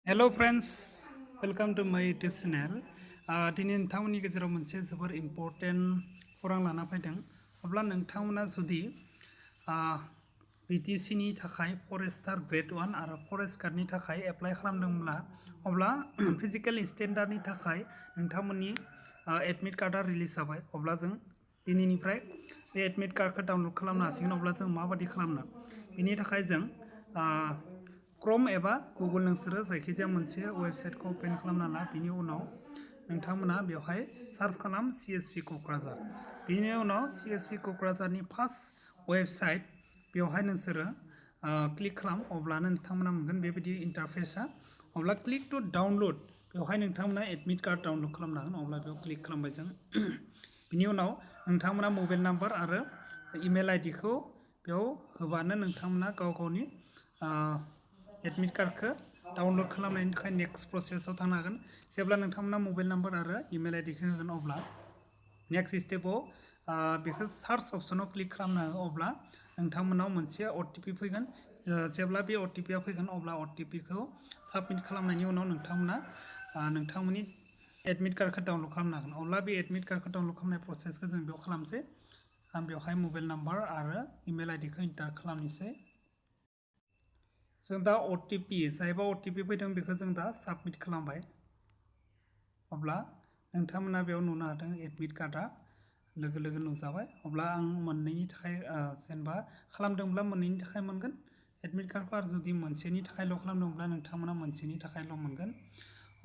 Hello friends, welcome to my YouTube channel. दिनै नोंथांमोननि गेजेराव मोनसे जोबोर इम्पर्टेन्ट खौरां लाना फैदों। अब्ला नोंथांमोना जुदि BTC नि थाखाय फरेस्टार ग्रेड 1 आरो फरेस्ट गार्ड नि थाखाय एप्लाइ खालामदोंब्ला अब्ला फिजिकल स्टेन्डार्ड नि थाखाय नोंथांमोननि एडमिट कार्डआ रिलिज जाबाय। अब्ला जों दिनैनिफ्राय बे एडमिट कार्डखौ डाउनलड खालामनो हासिगोन। अब्ला जों माबायदि खालामनो बेनि थाखाय जों Chrome एबा Google नोंसोरो जायखिजाया मोनसे वेबसाइटखौ ओपन खालामना ला। बिनि उनाव नोंथांमोना बेवहाय सार्च खालाम CSP कक्राझार। बिनि उनाव CSP कक्राझारनि फार्स्ट वेबसाइट बेवहाय नोंसोरो क्लिक खालाम। अब्लानो नोंथांमोना मोनगोन बेबायदि इन्टारफेसआ। अब्ला क्लिक टु डाउनलड बेवहाय नोंथांमोना एडमिट कार्ड डाउनलड खालामनो हागोन। अब्ला बेयाव क्लिक खालामबाय जों। बिनि उनाव नोंथांमोना मबाइल नाम्बार आरो इमेल ID खौ बेयाव होबानो नोंथांमोना गाव-गावनि एडमिट कार्डखौ डाउनलड खालामनायनि थाखाय नेक्स्ट प्रसेसआव थांनो हागोन। जेब्ला नोंथांमोना मबाइल नाम्बार आरो इमेल ID खौ होगोन अब्ला नेक्स्ट स्टेपआव बेखौ सार्च अपशनाव क्लिक खालामनो हागोन। अब्ला नोंथांमोनाव मोनसे OTP फैगोन। जेब्ला बे OTP आ फैगोन अब्ला OTP खौ साबमिट खालामनायनि उनाव नोंथांमोना नोंथांमोननि एडमिट कार्डखौ डाउनलड खालामनो हागोन। अब्ला बे एडमिट कार्डखौ डाउनलड खालामनाय प्रसेसखौ जों बेयाव खालामसै। आं बेवहाय मबाइल नाम्बार आरो इमेल ID खौ एन्टार खालामनोसै। जों दा OTP जायबा OTP फैदों बेखौ जों दा साबमिट खालामबाय। अब्ला नोंथांमोना बेयाव नुनो हादों एडमिट कार्डआ लोगो नुजाबाय। अब्ला आं मोननैनि थाखाय जेनेबा खालामदोंब्ला मोननैनि थाखाय मोनगोन एडमिट कार्डखौ। आरो जुदि मोनसेनि थाखायल' खालामदोंब्ला नोंथांमोना मोनसेनि थाखायल' मोनगोन।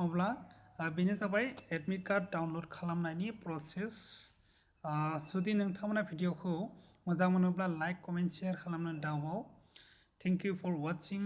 अब्ला बेनो जाबाय एडमिट कार्ड डाउनलड खालामनायनि प्रसेस। जुदि नोंथांमोना भिडिअखौ मोजां मोनोब्ला लाइक, कमेन्ट, शेयार खालामनो दाबाव। Thank you for watching.